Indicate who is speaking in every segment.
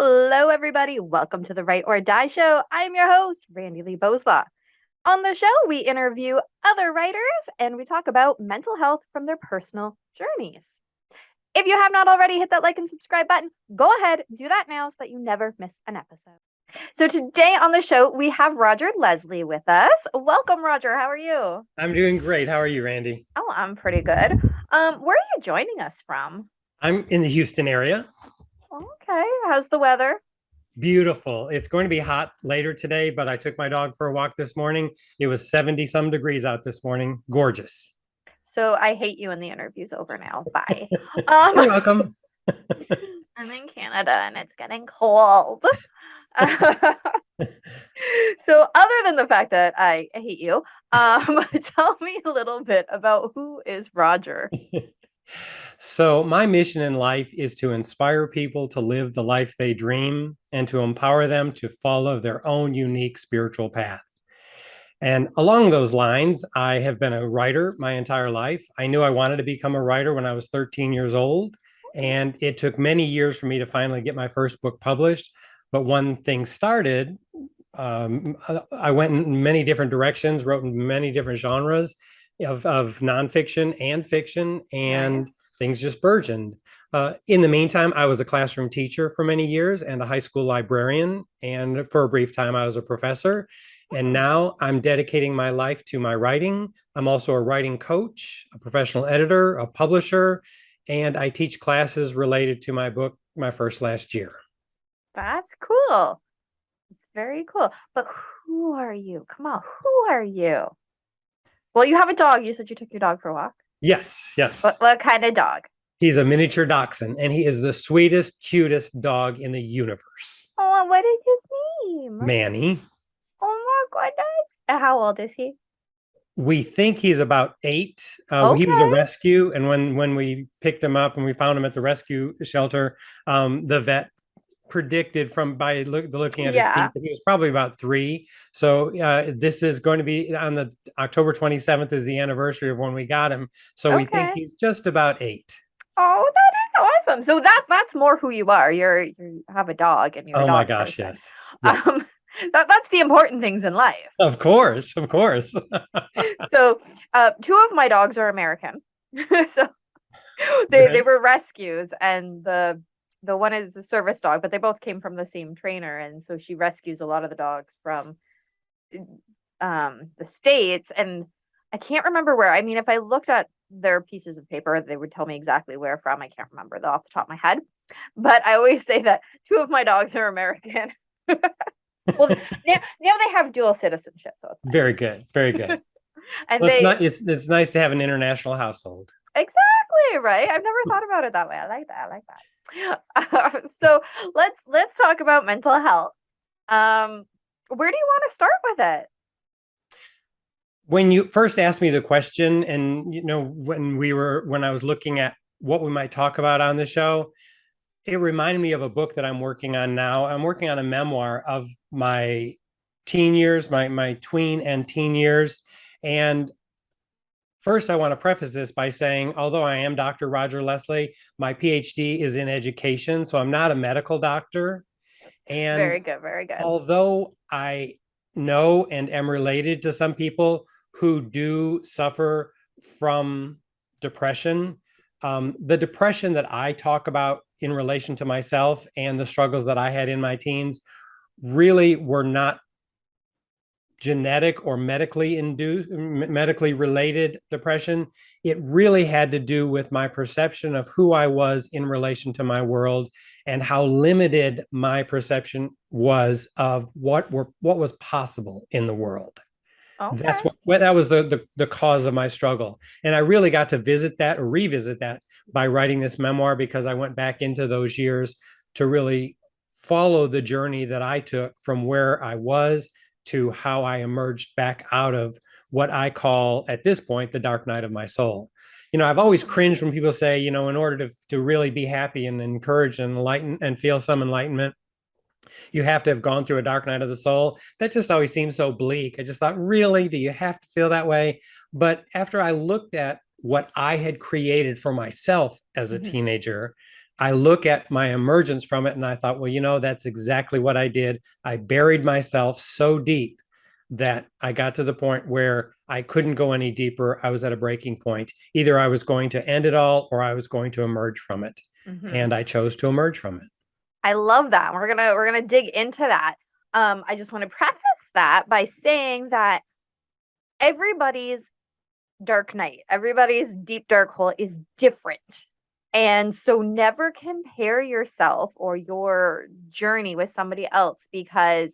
Speaker 1: Hello, everybody. Welcome to the Write or Die Show. I'm your host, Randi-lee. On the show, we interview other writers and we talk about mental health from their personal journeys. If you have not already hit that like and subscribe button, go ahead, do that now so that you never miss an episode. So today on the show, we have Roger Leslie with us. Welcome, Roger. How are you?
Speaker 2: I'm doing great. How are you, Randy?
Speaker 1: Oh, I'm pretty good. Where are you joining us from?
Speaker 2: I'm in the Houston area.
Speaker 1: Okay. How's the weather?
Speaker 2: Beautiful. It's going to be hot later today, but I took my dog for a walk this morning. It was 70 some degrees out this morning. Gorgeous.
Speaker 1: So I hate you and the interview's over now. Bye.
Speaker 2: You're welcome.
Speaker 1: I'm in Canada and it's getting cold. So other than the fact that I hate you, tell me a little bit about who is Roger.
Speaker 2: So, my mission in life is to inspire people to live the life they dream and to empower them to follow their own unique spiritual path. And along those lines, I have been a writer my entire life. I knew I wanted to become a writer when I was 13 years old. And it took many years for me to finally get my first book published. But when things started, I went in many different directions, wrote in many different genres of nonfiction and fiction, and
Speaker 1: Nice.
Speaker 2: things just burgeoned. In the meantime, I was a classroom teacher for many years and a high school librarian. And for a brief time, I was a professor. And now I'm dedicating my life to my writing. I'm also a writing coach, a professional editor, a publisher, and I teach classes related to my book, My First Last Year.
Speaker 1: That's cool. It's very cool. But who are you? Come on, who are you? Well, you have a dog. You said you took your dog for a walk.
Speaker 2: Yes, yes.
Speaker 1: What kind of dog?
Speaker 2: He's a miniature dachshund, and he is the sweetest, cutest dog in the universe.
Speaker 1: Oh, what is his name?
Speaker 2: Manny.
Speaker 1: Oh my goodness. How old is he?
Speaker 2: We think he's about 8. He was a
Speaker 1: Okay.
Speaker 2: rescue, and when we picked him up and we found him at the rescue shelter, the vet predicted from by looking at his
Speaker 1: Yeah.
Speaker 2: teeth that he was probably about 3. So this is going to be on the October 27th is the anniversary of when we got him. So we think
Speaker 1: Okay.
Speaker 2: he's just about 8.
Speaker 1: Oh, that is awesome. So that's more who you are. You have a dog and you're a
Speaker 2: Oh my
Speaker 1: dog
Speaker 2: gosh,
Speaker 1: person.
Speaker 2: yes, yes,
Speaker 1: Um, that's the important things in life.
Speaker 2: of course, of course.
Speaker 1: So, two of my dogs are American. So they
Speaker 2: Good.
Speaker 1: were rescues, and the one is the service dog, but they both came from the same trainer, and so she rescues a lot of the dogs from the States, and I can't remember where. I mean, if I looked at their pieces of paper, they would tell me exactly where from. I can't remember though off the top of my head. But I always say that two of my dogs are American. Well, now they have dual citizenship, so it's
Speaker 2: Very good, very good.
Speaker 1: and
Speaker 2: Well,
Speaker 1: they
Speaker 2: it's nice to have an international household.
Speaker 1: exactly right. I've never thought about it that way. I like that. I like that. So let's talk about mental health. Where do you want to start with it?
Speaker 2: When you first asked me the question, and when I was looking at what we might talk about on the show, it reminded me of a book that I'm working on now. I'm working on a memoir of my teen years, my tween and teen years. And first, I want to preface this by saying, although I am Dr. Roger Leslie, my PhD is in education, so I'm not a medical doctor. And
Speaker 1: Very good. Very good.
Speaker 2: although I know and am related to some people who do suffer from depression, the depression that I talk about in relation to myself and the struggles that I had in my teens really were not genetic or medically induced, medically related depression. It really had to do with my perception of who I was in relation to my world and how limited my perception was of what was possible in the world. That's
Speaker 1: Okay.
Speaker 2: what that was the cause of my struggle. And I really got to visit that or revisit that by writing this memoir, because I went back into those years to really follow the journey that I took from where I was to how I emerged back out of what I call at this point the dark night of my soul. I've always cringed when people say, in order to really be happy and encouraged and enlighten and feel some enlightenment, you have to have gone through a dark night of the soul. That just always seems so bleak. I just thought, really, do you have to feel that way? But after I looked at what I had created for myself as a
Speaker 1: Mhm.
Speaker 2: teenager, I look at my emergence from it and I thought, well, that's exactly what I did. I buried myself so deep that I got to the point where I couldn't go any deeper. I was at a breaking point. Either I was going to end it all or I was going to emerge from it. And I chose to emerge from it.
Speaker 1: I love that. We're gonna dig into that. I just want to preface that by saying that everybody's dark night, everybody's deep dark hole is different. And so never compare yourself or your journey with somebody else because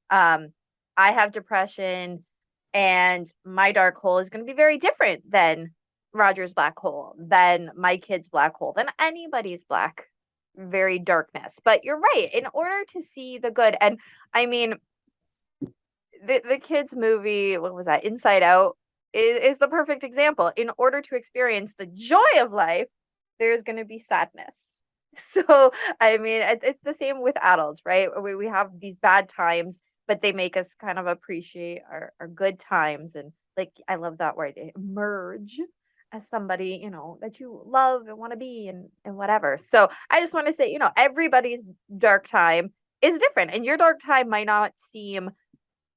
Speaker 1: I have depression and my dark hole is going to be very different than Roger's black hole, than my kid's black hole, than anybody's black, very darkness. But you're right. In order to see the good, and I mean, the kids' movie, what was that? Inside Out is the perfect example. In order to experience the joy of life, there's going to be sadness. So, I mean, it's the same with adults, right? We have these bad times, but they make us kind of appreciate our good times. And like, I love that word, emerge as somebody, that you love and want to be and whatever. So I just want to say, everybody's dark time is different. And your dark time might not seem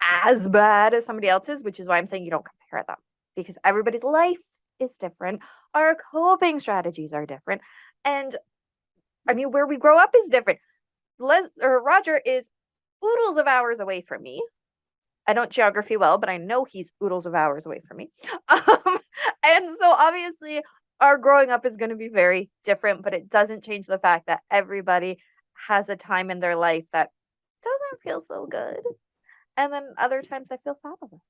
Speaker 1: as bad as somebody else's, which is why I'm saying you don't compare them because everybody's life is different. Our coping strategies are different. And I mean, where we grow up is different. Roger is oodles of hours away from me. I don't geography well, but I know he's oodles of hours away from me. And so obviously our growing up is going to be very different, but it doesn't change the fact that everybody has a time in their life that doesn't feel so good. And then other times I feel fabulous.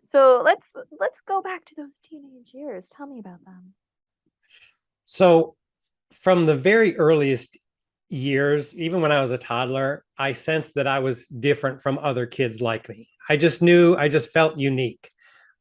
Speaker 1: So let's go back to those teenage years. Tell me about them.
Speaker 2: So from the very earliest years, even when I was a toddler, I sensed that I was different from other kids like me. I just felt unique.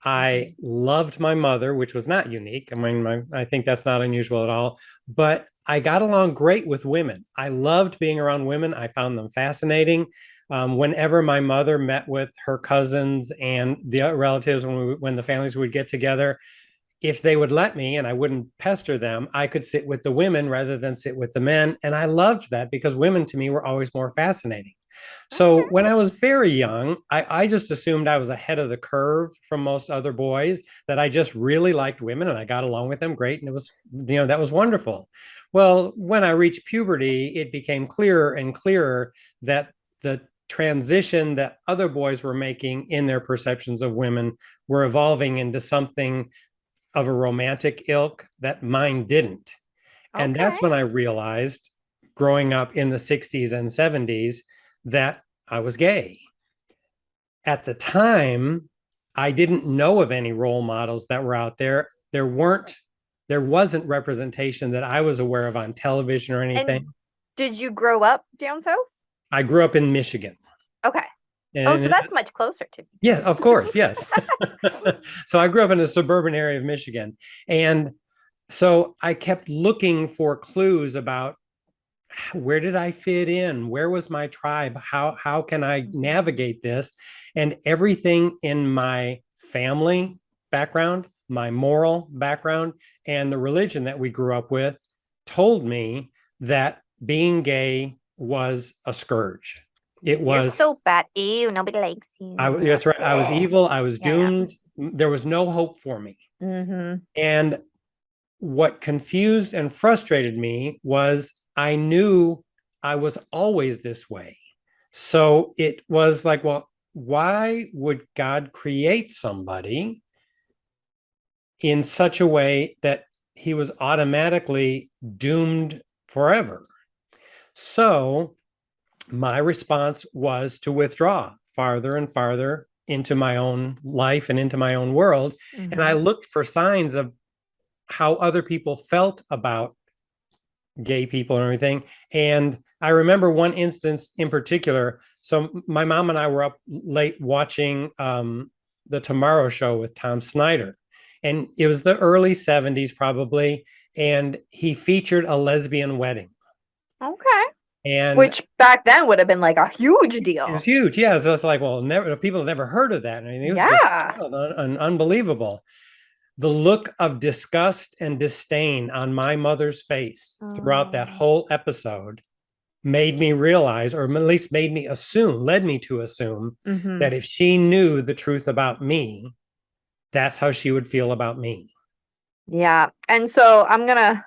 Speaker 2: I loved my mother, which was not unique. I mean, I think that's not unusual at all, but I got along great with women. I loved being around women. I found them fascinating. Whenever my mother met with her cousins and the relatives, when the families would get together, if they would let me and I wouldn't pester them, I could sit with the women rather than sit with the men. And I loved that because women to me were always more fascinating. So when I was very young, I just assumed I was ahead of the curve from most other boys, that I just really liked women and I got along with them great. And it was, that was wonderful. Well, when I reached puberty, it became clearer and clearer that the transition that other boys were making in their perceptions of women were evolving into something of a romantic ilk that mine didn't. And that's when I realized, growing up in the 60s and 70s, that I was gay. At the time, I didn't know of any role models that were out there. There wasn't representation that I was aware of on television or anything.
Speaker 1: And did you grow up down south?
Speaker 2: I grew up in Michigan.
Speaker 1: Okay. So that's much closer to me.
Speaker 2: Yeah, of course. Yes. So I grew up in a suburban area of Michigan. And so I kept looking for clues about where did I fit in? Where was my tribe? How can I navigate this? And everything in my family background, my moral background, and the religion that we grew up with told me that being gay was a scourge. It was
Speaker 1: You're so bad. Ew, nobody likes you.
Speaker 2: That's right. I was evil. I was doomed. Yeah. There was no hope for me. And what confused and frustrated me was I knew I was always this way. So it was like, well, why would God create somebody in such a way that he was automatically doomed forever? So my response was to withdraw farther and farther into my own life and into my own world. And I looked for signs of how other people felt about gay people and everything. And I remember one instance in particular. So my mom and I were up late watching the Tomorrow Show with Tom Snyder. And it was the early 70s probably. And he featured a lesbian wedding.
Speaker 1: Okay.
Speaker 2: And
Speaker 1: which back then would have been like a huge deal.
Speaker 2: It was huge. Yeah. So it's like, well, people have never heard of that. I mean, it was just unbelievable. the look of disgust and disdain on my mother's face throughout that
Speaker 1: Oh.
Speaker 2: whole episode made me realize, or at least made me assume, led me to assume
Speaker 1: Hmm.
Speaker 2: that if she knew the truth about me, that's how she would feel about me.
Speaker 1: Yeah. And so I'm gonna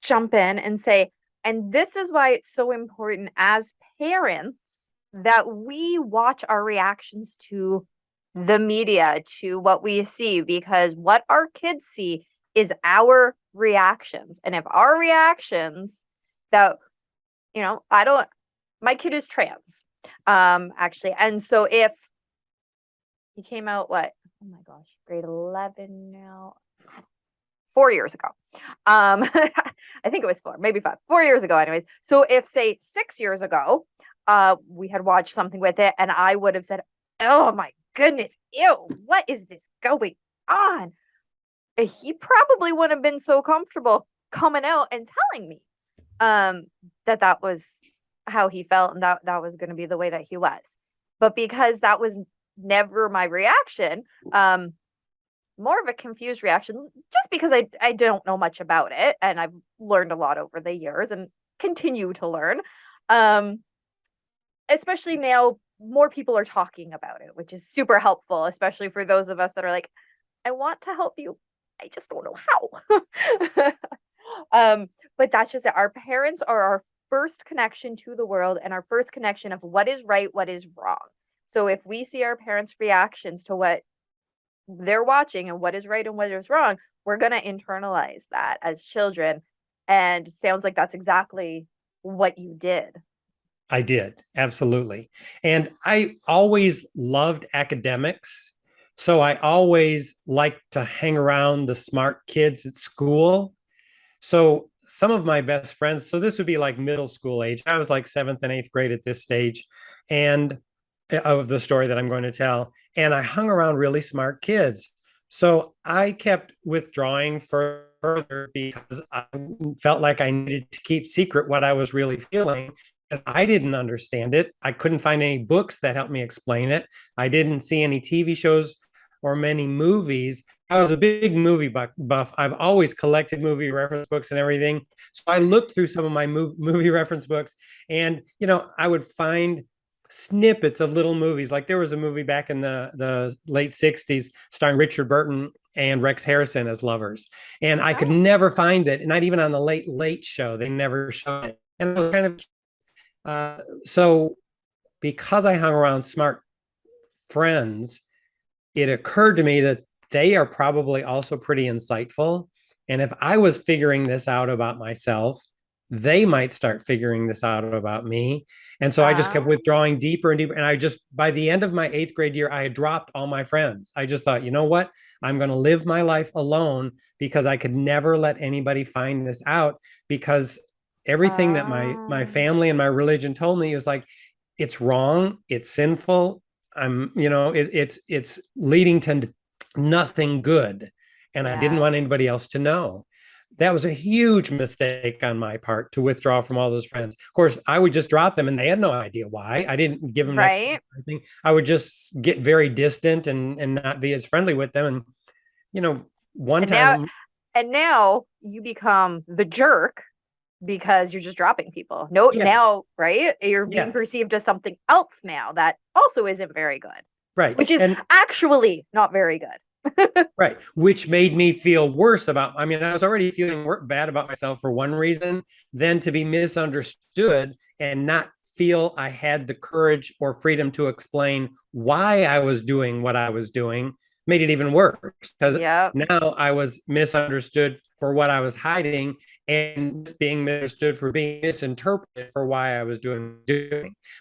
Speaker 1: jump in and say, and this is why it's so important as parents that we watch our reactions to the media, to what we see, because what our kids see is our reactions. And if our reactions that, I don't, my kid is trans, actually. And so if he came out, what? Oh my gosh, grade 11 now. 4 years ago. I think it was 4, maybe 5, 4 years ago, anyways. So if, say, 6 years ago, we had watched something with it, and I would have said, "Oh my goodness, ew, what is this going on?" He probably wouldn't have been so comfortable coming out and telling me um, that that was how he felt, and that was going to be the way that he was. But because that was never my reaction, more of a confused reaction just because I don't know much about it and I've learned a lot over the years and continue to learn. Um, Especially now more people are talking about it, which is super helpful, especially for those of us that are like, I want to help you. I just don't know how. But that's just it. Our parents are our first connection to the world and our first connection of what is right, what is wrong. So if we see our parents' reactions to what they're watching and what is right and what is wrong, we're going to internalize that as children. And it sounds like that's exactly what you did.
Speaker 2: I did, absolutely. And I always loved academics. So I always liked to hang around the smart kids at school. So some of my best friends, so this would be like middle school age. I was like seventh and eighth grade at this stage, and of the story that I'm going to tell. And I hung around really smart kids. So I kept withdrawing further because I felt like I needed to keep secret what I was really feeling. I didn't understand it. I couldn't find any books that helped me explain it. I didn't see any TV shows or many movies. I was a big movie buff. I've always collected movie reference books and everything. So I looked through some of my movie reference books, and I would find snippets of little movies. Like there was a movie back in the late 60s starring Richard Burton and Rex Harrison as lovers. And I could
Speaker 1: Oh.
Speaker 2: never find it. Not even on the late show. They never showed it. And I was kind of so because I hung around smart friends, it occurred to me that they are probably also pretty insightful. And if I was figuring this out about myself, they might start figuring this out about me. And so I just kept
Speaker 1: Ah.
Speaker 2: withdrawing deeper and deeper. And by the end of my eighth grade year, I had dropped all my friends. I just thought, you know what? I'm going to live my life alone because I could never let anybody find this out, because everything that my
Speaker 1: Ah.
Speaker 2: family and my religion told me was like, it's wrong, it's sinful, it's leading to nothing good, and I didn't want
Speaker 1: Yes.
Speaker 2: anybody else to know. That was a huge mistake on my part, to withdraw from all those friends. Of course, I would just drop them and they had no idea why. I didn't give them an
Speaker 1: Right.
Speaker 2: explanation. I would just get very distant and not be as friendly with them. And one
Speaker 1: And now
Speaker 2: time,
Speaker 1: and now you become the jerk because you're just dropping people. No,
Speaker 2: yes,
Speaker 1: now, right? You're being
Speaker 2: yes,
Speaker 1: perceived as something else now that also isn't very good,
Speaker 2: right.
Speaker 1: which is
Speaker 2: And
Speaker 1: actually not very good.
Speaker 2: right, which made me feel worse about, I mean, I was already feeling bad about myself for one reason, then to be misunderstood and not feel I had the courage or freedom to explain why I was doing what I was doing made it even worse, because
Speaker 1: Yep.
Speaker 2: now I was misunderstood for what I was hiding and being misunderstood for being misinterpreted for why I was doing,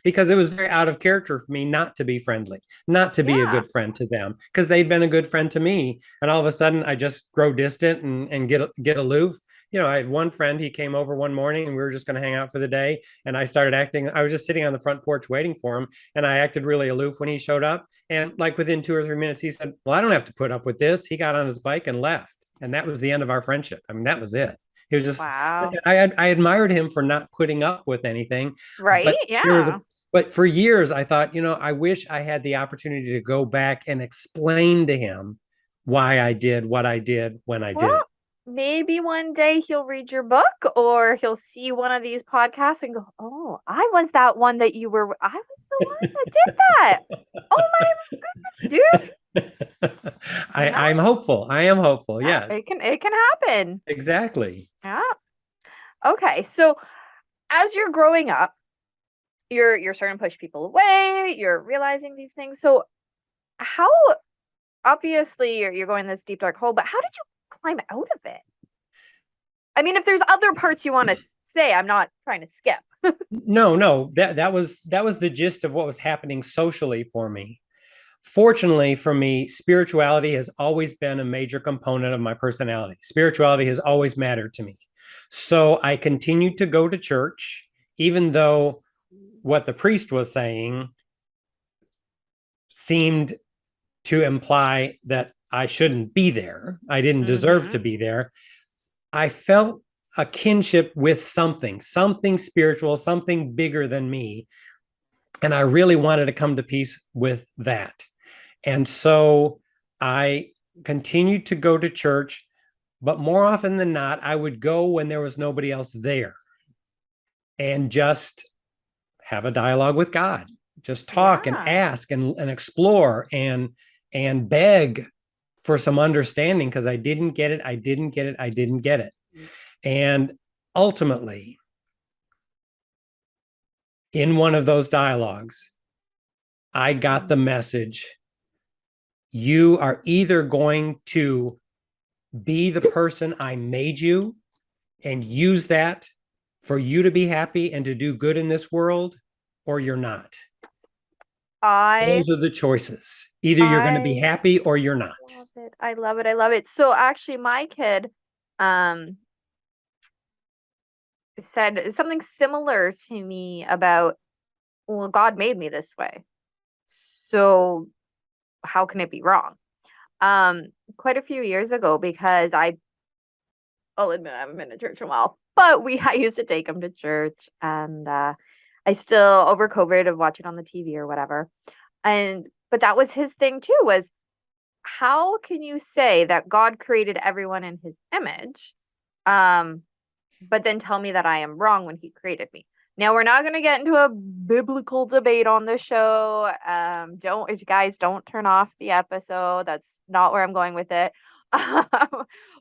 Speaker 2: because it was very out of character for me not to be friendly, not to be a
Speaker 1: Yeah.
Speaker 2: good friend to them, because they'd been a good friend to me. And all of a sudden I just grow distant and get aloof. I had one friend, he came over one morning and we were just going to hang out for the day. And I was just sitting on the front porch waiting for him. And I acted really aloof when he showed up. And like within 2 or 3 minutes, he said, well, I don't have to put up with this. He got on his bike and left. And that was the end of our friendship. I mean, that was it. He was just,
Speaker 1: Wow.
Speaker 2: I admired him for not putting up with anything.
Speaker 1: Right?
Speaker 2: But there was
Speaker 1: Yeah.
Speaker 2: but for years I thought, I wish I had the opportunity to go back and explain to him why I did what I did when I did it.
Speaker 1: Well, maybe one day he'll read your book or he'll see one of these podcasts and go, "Oh, I was that one that you were, I was the one that did that. Oh my goodness, dude." You know?
Speaker 2: I'm hopeful. I am hopeful.
Speaker 1: Yeah,
Speaker 2: Yes,
Speaker 1: it can happen.
Speaker 2: exactly.
Speaker 1: Yeah. Okay. So as you're growing up, you're starting to push people away, you're realizing these things. So how obviously you're going this deep dark hole, but how did you climb out of it? I mean, if there's other parts you want to say, I'm not trying to skip.
Speaker 2: No, that was the gist of what was happening socially for me. Fortunately for me, spirituality has always been a major component of my personality. Spirituality has always mattered to me. So I continued to go to church, even though what the priest was saying seemed to imply that I shouldn't be there. I didn't deserve
Speaker 1: Mm-hmm.
Speaker 2: to be there. I felt a kinship with something spiritual, something bigger than me. And I really wanted to come to peace with that. And so I continued to go to church, but more often than not, I would go when there was nobody else there and just have a dialogue with God, just talk and
Speaker 1: Yeah.
Speaker 2: ask and explore and beg for some understanding because I didn't get it. I didn't get it. I didn't get it. And ultimately, in one of those dialogues, I got the message: you are either going to be the person I made you and use that for you to be happy and to do good in this world, or you're not.
Speaker 1: I
Speaker 2: Those are the choices. Either you're going to be
Speaker 1: I
Speaker 2: happy or you're not.
Speaker 1: love it. I love it. I love it. So actually my kid um said something similar to me about, well, God made me this way. So how can it be wrong? Um, Quite a few years ago, because I'll admit I haven't been to church in a while, but I used to take him to church, and I still over COVID of watch it on the TV or whatever. And but that was his thing too, was how can you say that God created everyone in his image? Um, but then tell me that I am wrong when he created me. Now we're not going to get into a biblical debate on the show. Don't guys, don't turn off the episode. That's not where I'm going with it.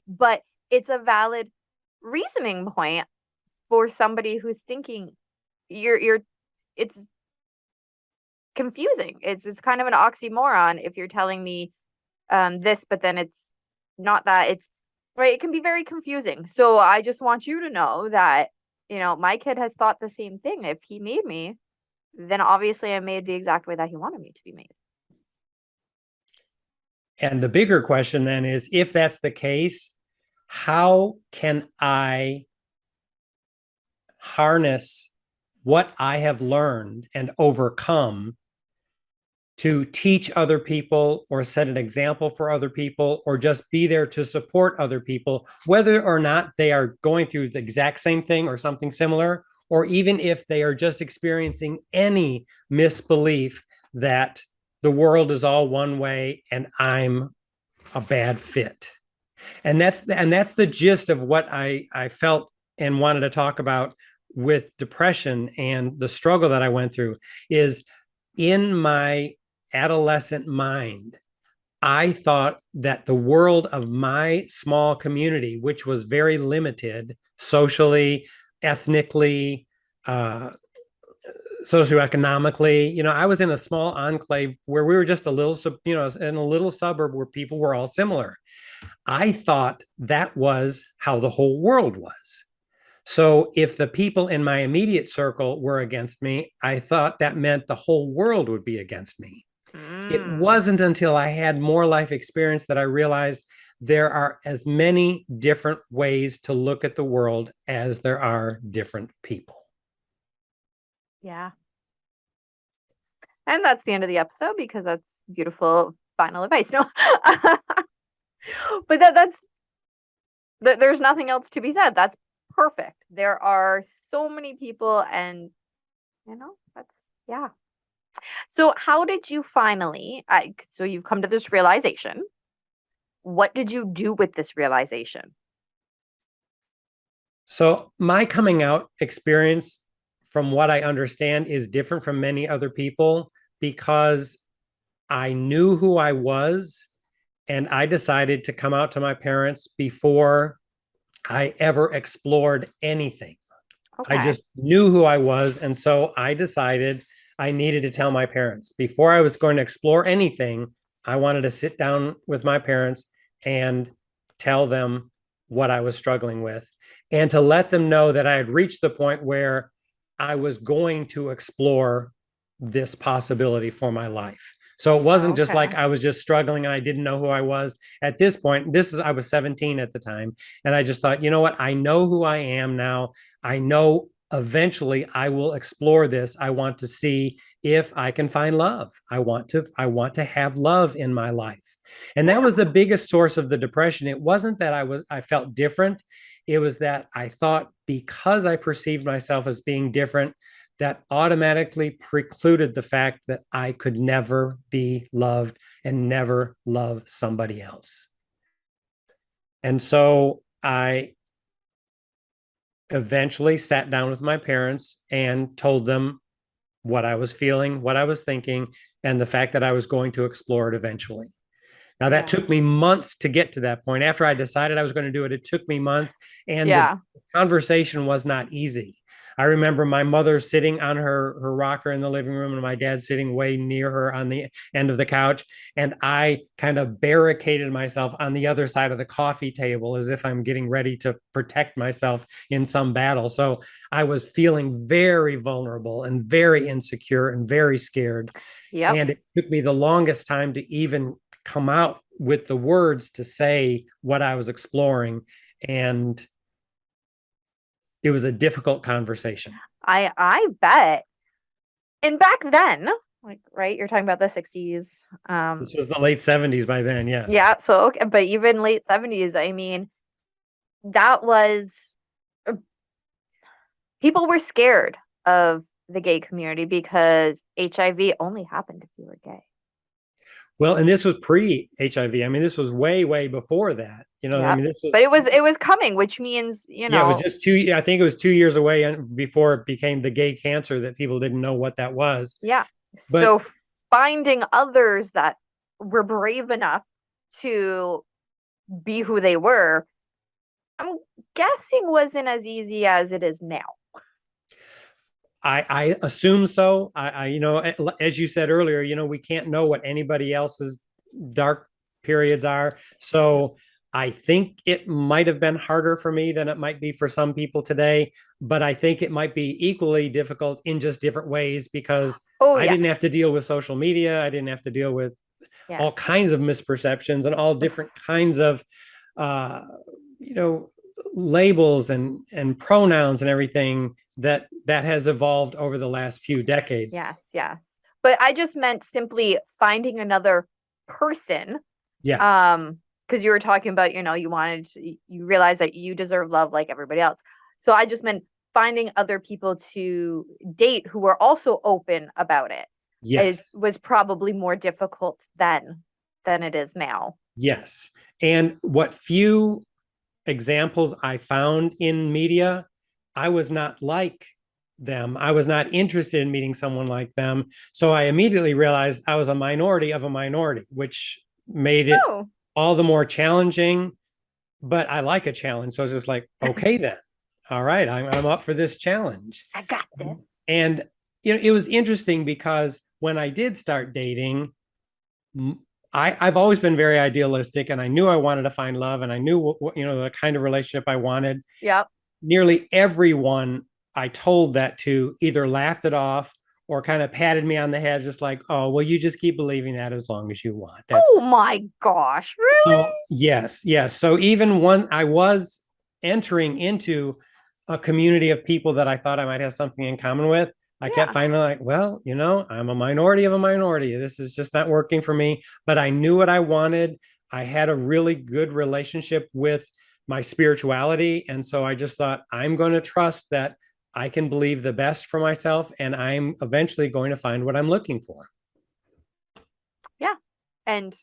Speaker 1: But it's a valid reasoning point for somebody who's thinking you're it's confusing. It's kind of an oxymoron if you're telling me this, but then it's not that. It's right. It can be very confusing. So I just want you to know that, my kid has thought the same thing. If he made me, then obviously I made the exact way that he wanted me to be made.
Speaker 2: And the bigger question then is, if that's the case, how can I harness what I have learned and overcome to teach other people or set an example for other people or just be there to support other people, whether or not they are going through the exact same thing or something similar, or even if they are just experiencing any misbelief that the world is all one way and I'm a bad fit. And that's the gist of what I felt and wanted to talk about with depression and the struggle that I went through is in my adolescent mind, I thought that the world of my small community, which was very limited socially, ethnically, uh, socioeconomically, I was in a small enclave where we were just a little, in a little suburb where people were all similar. I thought that was how the whole world was. So if the people in my immediate circle were against me, I thought that meant the whole world would be against me. It
Speaker 1: Mm,
Speaker 2: wasn't until I had more life experience that I realized there are as many different ways to look at the world as there are different people.
Speaker 1: yeah. And that's the end of the episode because that's beautiful final advice. No. But there's nothing else to be said. That's perfect. There are so many people, and that's yeah. So how did you finally so you've come to this realization. what did you do with this realization?
Speaker 2: So my coming out experience, from what I understand, is different from many other people because I knew who I was and I decided to come out to my parents before I ever explored anything. I
Speaker 1: Okay.
Speaker 2: just knew who I was. And so I decided I needed to tell my parents. Before I was going to explore anything, I wanted to sit down with my parents and tell them what I was struggling with and to let them know that I had reached the point where I was going to explore this possibility for my life. So it wasn't just
Speaker 1: Okay.
Speaker 2: like I was just struggling and I didn't know who I was at this point. I was 17 at the time. And I just thought, you know what? I know who I am now. I know eventually I will explore this. I want to see if I can find love. I want to have love in my life. And that was
Speaker 1: Yeah.
Speaker 2: the biggest source of the depression. It wasn't that I felt different. It was that I thought because I perceived myself as being different, that automatically precluded the fact that I could never be loved and never love somebody else. And so I eventually sat down with my parents and told them what I was feeling, what I was thinking, and the fact that I was going to explore it eventually. Now, that
Speaker 1: Yeah.
Speaker 2: took me months to get to that point. After I decided I was going to do it, it took me months, and the
Speaker 1: Yeah.
Speaker 2: conversation was not easy. I remember my mother sitting on her rocker in the living room and my dad sitting way near her on the end of the couch. And I kind of barricaded myself on the other side of the coffee table as if I'm getting ready to protect myself in some battle. So I was feeling very vulnerable and very insecure and very scared.
Speaker 1: Yep.
Speaker 2: And it took me the longest time to even come out with the words to say what I was exploring. And it was a difficult conversation.
Speaker 1: I bet. And back then, like, right, you're talking about the 60s.
Speaker 2: This was the late 70s by then, yes.
Speaker 1: Yeah, so okay, but even late 70s, I mean, that was uh, people were scared of the gay community because HIV only happened if you were gay.
Speaker 2: Well, and this was pre-HIV. I mean, this was way, way before that. I
Speaker 1: Yep.
Speaker 2: mean, this
Speaker 1: But
Speaker 2: was,
Speaker 1: it was coming, which means,
Speaker 2: yeah, it was just I think it was 2 years away before it became the gay cancer that people didn't know what that was.
Speaker 1: yeah.
Speaker 2: But
Speaker 1: So finding others that were brave enough to be who they were, I'm guessing wasn't as easy as it is now.
Speaker 2: I assume so. As you said earlier, we can't know what anybody else's dark periods are. So I think it might have been harder for me than it might be for some people today, but I think it might be equally difficult in just different ways because
Speaker 1: Oh,
Speaker 2: I didn't have
Speaker 1: yes.
Speaker 2: to deal with social media. I didn't have to deal with
Speaker 1: Yes.
Speaker 2: all kinds of misperceptions and all different kinds of, uh, you know, labels and pronouns and everything that has evolved over the last few decades.
Speaker 1: Yes, yes. But I just meant simply finding another person.
Speaker 2: Yes.
Speaker 1: Because you were talking about, you realize that you deserve love like everybody else. So I just meant finding other people to date who were also open about it is
Speaker 2: Yes.
Speaker 1: was probably more difficult than it is now.
Speaker 2: Yes. And what few examples I found in media, I was not like them. I was not interested in meeting someone like them. So I immediately realized I was a minority of a minority, which made it
Speaker 1: Oh,
Speaker 2: all the more challenging. But I like a challenge. So it's just like, okay, then. All right, I'm up for this challenge.
Speaker 1: I got this.
Speaker 2: And it was interesting because when I did start dating, I've always been very idealistic and I knew I wanted to find love and I knew the kind of relationship I wanted.
Speaker 1: Yep.
Speaker 2: Nearly everyone I told that to either laughed it off or kind of patted me on the head, just like, oh, well, you just keep believing that as long as you want. That's
Speaker 1: Oh my gosh, really?
Speaker 2: so, yes, yes. So even when I was entering into a community of people that I thought I might have something in common with, I kept
Speaker 1: Yeah.
Speaker 2: finding like, well, I'm a minority of a minority. This is just not working for me. But I knew what I wanted. I had a really good relationship with my spirituality. And so I just thought, I'm going to trust that I can believe the best for myself and I'm eventually going to find what I'm looking for.
Speaker 1: Yeah. And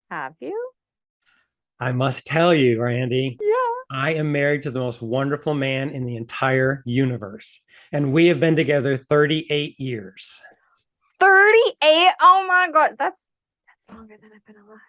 Speaker 1: have you?
Speaker 2: I must tell you, Randy,
Speaker 1: Yeah.
Speaker 2: I am married to the most wonderful man in the entire universe. And we have been together 38 years.
Speaker 1: 38. Oh my God. That's longer than I've been alive.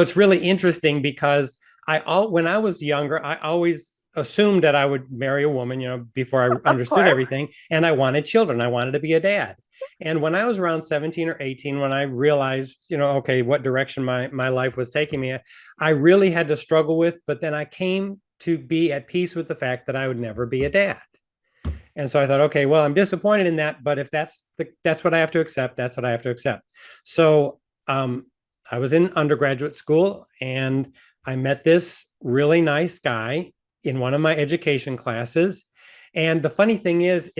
Speaker 2: It's really interesting because when I was younger, I always assumed that I would marry a woman, before I
Speaker 1: Of
Speaker 2: understood
Speaker 1: course.
Speaker 2: everything. And I wanted children. I wanted to be a dad. And when I was around 17 or 18, when I realized, okay, what direction my life was taking me, I really had to struggle with, but then I came to be at peace with the fact that I would never be a dad. And so I thought, okay, well, I'm disappointed in that, but if that's what I have to accept, that's what I have to accept. So I was in undergraduate school and I met this really nice guy in one of my education classes. And the funny thing is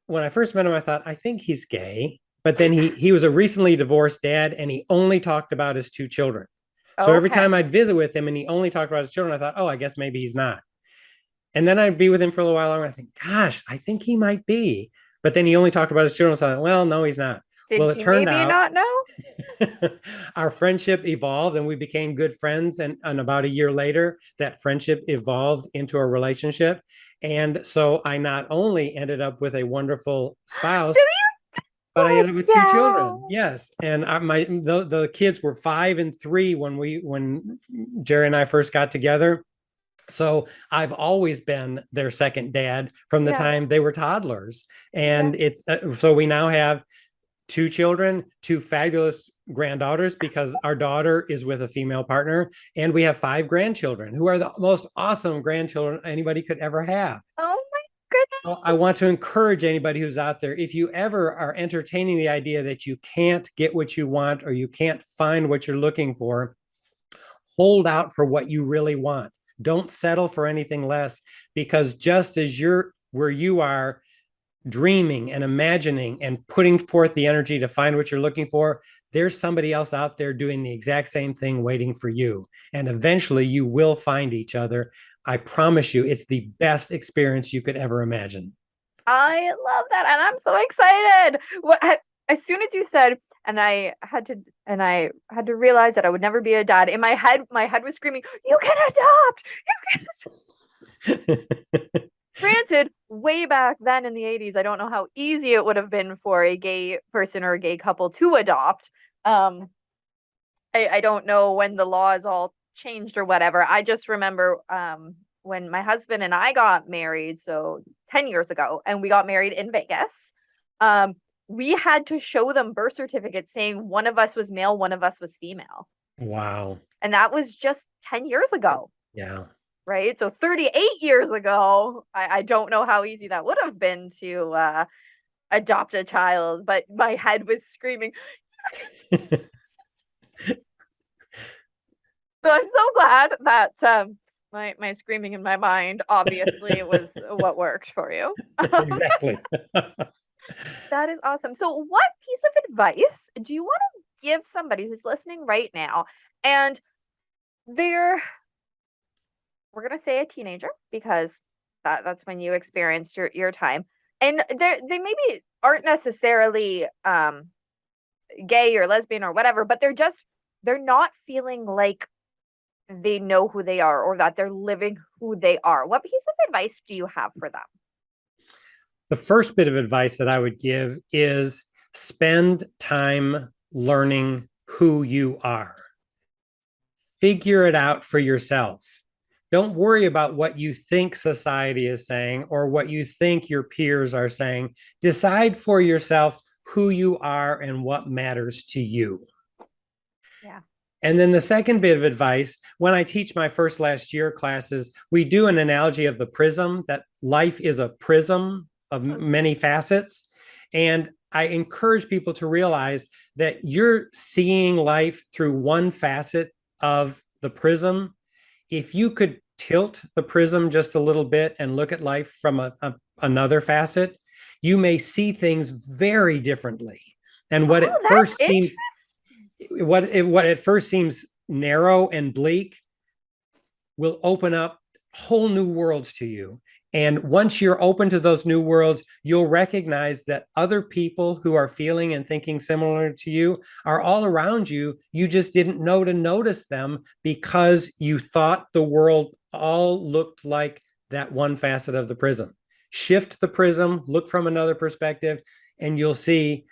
Speaker 2: when I first met him, I thought, I think he's gay. But then he was a recently divorced dad and he only talked about his two children. So every
Speaker 1: Okay.
Speaker 2: time I'd visit with him and he only talked about his children, I thought, oh, I guess maybe he's not. And then I'd be with him for a little while longer. I think, gosh, I think he might be. But then he only talked about his children. So I thought, well, no, he's not. Well,
Speaker 1: Did
Speaker 2: it
Speaker 1: you
Speaker 2: turned
Speaker 1: maybe
Speaker 2: out
Speaker 1: not know?
Speaker 2: our friendship evolved and we became good friends. And about a year later, that friendship evolved into a relationship. And so I not only ended up with a wonderful
Speaker 1: So
Speaker 2: spouse,
Speaker 1: you
Speaker 2: but I ended up with two children.
Speaker 1: down.
Speaker 2: Yes, and the kids were 5 and 3 when Jerry and I first got together. So I've always been their second dad from the
Speaker 1: Yeah.
Speaker 2: time they were toddlers.
Speaker 1: Yeah.
Speaker 2: And it's so we now have two children, two fabulous granddaughters because our daughter is with a female partner. And we have 5 grandchildren who are the most awesome grandchildren anybody could ever have.
Speaker 1: Oh my goodness.
Speaker 2: So I want to encourage anybody who's out there, if you ever are entertaining the idea that you can't get what you want or you can't find what you're looking for, hold out for what you really want. Don't settle for anything less, because just as you're where you are dreaming and imagining and putting forth the energy to find what you're looking for, there's somebody else out there doing the exact same thing waiting for you. And eventually you will find each other. I promise you, it's the best experience you could ever imagine.
Speaker 1: I love that, and I'm so excited. As soon as you said, and I had to realize that I would never be a dad. In my head was screaming, "You can adopt! You can." Granted, way back then in the 80s, I don't know how easy it would have been for a gay person or a gay couple to adopt. Um, I don't know when the laws all changed or whatever. I just remember when my husband and I got married, so 10 years ago, and we got married in Vegas. Um, we had to show them birth certificates saying one of us was male, one of us was female.
Speaker 2: Wow.
Speaker 1: And that was just 10 years ago,
Speaker 2: Yeah.
Speaker 1: right? So 38 years ago, I don't know how easy that would have been to adopt a child, but my head was screaming. So I'm so glad that my screaming in my mind obviously was what worked for you.
Speaker 2: Exactly.
Speaker 1: That is awesome. So what piece of advice do you want to give somebody who's listening right now and they're we're gonna say a teenager because that's when you experienced your time. And they maybe aren't necessarily gay or lesbian or whatever, but they're not feeling like they know who they are or that they're living who they are. What piece of advice do you have for them?
Speaker 2: The first bit of advice that I would give is spend time learning who you are. Figure it out for yourself. Don't worry about what you think society is saying or what you think your peers are saying. Decide for yourself who you are and what matters to you.
Speaker 1: Yeah.
Speaker 2: And then the second bit of advice, when I teach my first last year classes, we do an analogy of the prism, that life is a prism of many facets. And I encourage people to realize that you're seeing life through one facet of the prism. If you could tilt the prism just a little bit and look at life from another facet, you may see things very differently. And what
Speaker 1: Oh,
Speaker 2: at
Speaker 1: that's
Speaker 2: first seems
Speaker 1: interesting.
Speaker 2: what at first seems narrow and bleak will open up whole new worlds to you. And once you're open to those new worlds, you'll recognize that other people who are feeling and thinking similar to you are all around you. You just didn't know to notice them because you thought the world all looked like that one facet of the prism. Shift the prism, look from another perspective, and you'll see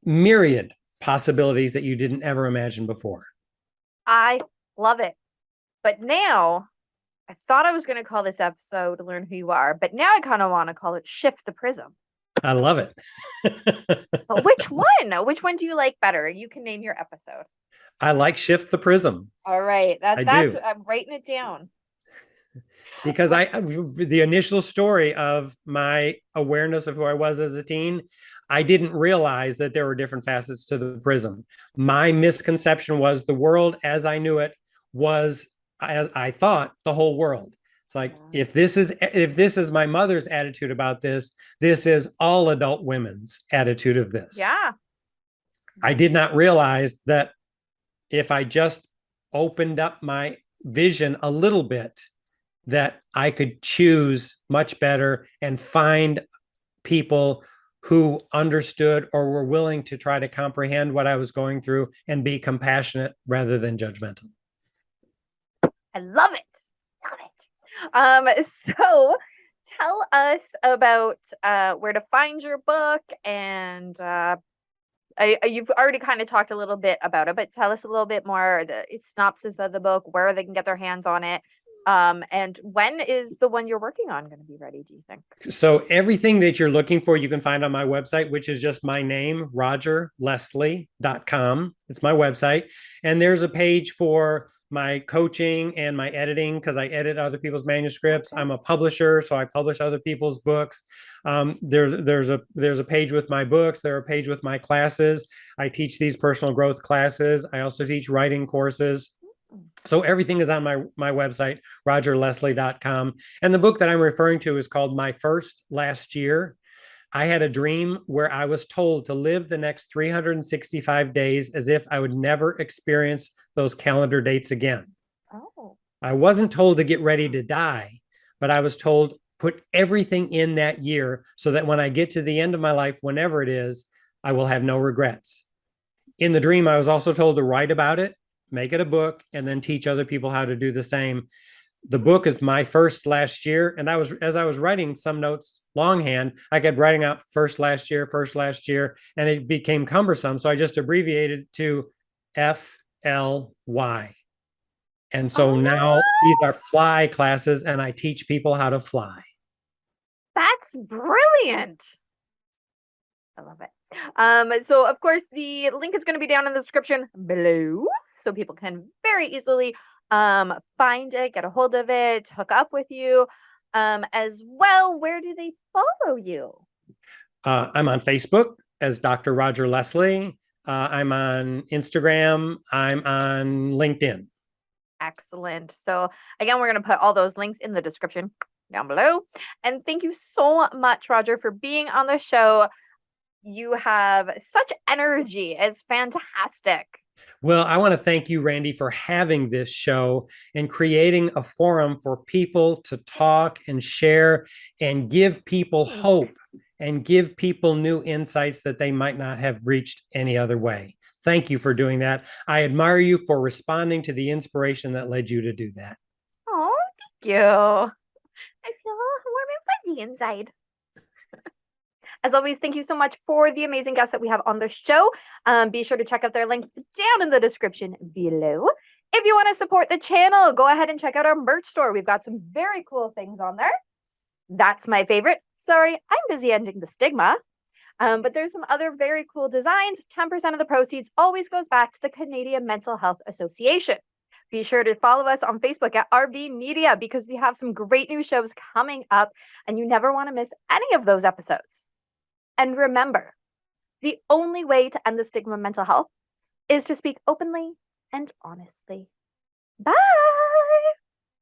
Speaker 2: myriad possibilities that you didn't ever imagine before.
Speaker 1: I love it. But now, I thought I was going to call this episode Learn Who You Are, but now I kind of want to call it Shift the Prism.
Speaker 2: I love it.
Speaker 1: But which one? Which one do you like better? You can name your episode.
Speaker 2: I like Shift the Prism.
Speaker 1: All right.
Speaker 2: I
Speaker 1: That's
Speaker 2: do.
Speaker 1: I'm writing it down.
Speaker 2: Because the initial story of my awareness of who I was as a teen, I didn't realize that there were different facets to the prism. My misconception was the world as I knew it was, as I thought, the whole world. It's like, if this is my mother's attitude about this is all adult women's attitude of this.
Speaker 1: Yeah.
Speaker 2: I did not realize that if I just opened up my vision a little bit, that I could choose much better and find people who understood or were willing to try to comprehend what I was going through and be compassionate rather than judgmental.
Speaker 1: I love it. Love it. So tell us about where to find your book, and you've already kind of talked a little bit about it, but tell us a little bit more, the synopsis of the book, where they can get their hands on it. And when is the one you're working on going to be ready, do you think?
Speaker 2: So everything that you're looking for, you can find on my website, which is just my name, rogerleslie.com. It's my website. And there's a page for my coaching and my editing, because I edit other people's manuscripts. I'm a publisher, so I publish other people's books. There's a page with my books. There's a page with my classes. I teach these personal growth classes. I also teach writing courses. So everything is on my website, rogerleslie.com. And the book that I'm referring to is called My First Last Year. I had a dream where I was told to live the next 365 days as if I would never experience those calendar dates again.
Speaker 1: Oh.
Speaker 2: I wasn't told to get ready to die, but I was told put everything in that year so that when I get to the end of my life, whenever it is, I will have no regrets. In the dream, I was also told to write about it, make it a book, and then teach other people how to do the same. The book is My First Last Year. And as I was writing some notes longhand, I kept writing out first last year, and it became cumbersome. So I just abbreviated to FLY. And so now these are fly classes, and I teach people how to fly.
Speaker 1: That's brilliant. I love it. So of course the link is going to be down in the description below, so people can very easily find it, get a hold of it, hook up with you. As well, where do they follow you?
Speaker 2: I'm on Facebook as Dr. Roger Leslie. I'm on Instagram. I'm on LinkedIn.
Speaker 1: Excellent. So again, we're going to put all those links in the description down below. And thank you so much, Roger, for being on the show. You have such energy. It's fantastic.
Speaker 2: Well, I want to thank you, Randy, for having this show and creating a forum for people to talk and share and give people hope and give people new insights that they might not have reached any other way. Thank you for doing that. I admire you for responding to the inspiration that led you to do that.
Speaker 1: Oh, thank you. I feel warm and fuzzy inside. As always, thank you so much for the amazing guests that we have on the show. Be sure to check out their links down in the description below. If you want to support the channel, go ahead and check out our merch store. We've got some very cool things on there. That's my favorite. Sorry, I'm busy ending the stigma. But there's some other very cool designs. 10% of the proceeds always goes back to the Canadian Mental Health Association. Be sure to follow us on Facebook at RB Media, because we have some great new shows coming up and you never want to miss any of those episodes. And remember, the only way to end the stigma of mental health is to speak openly and honestly. Bye.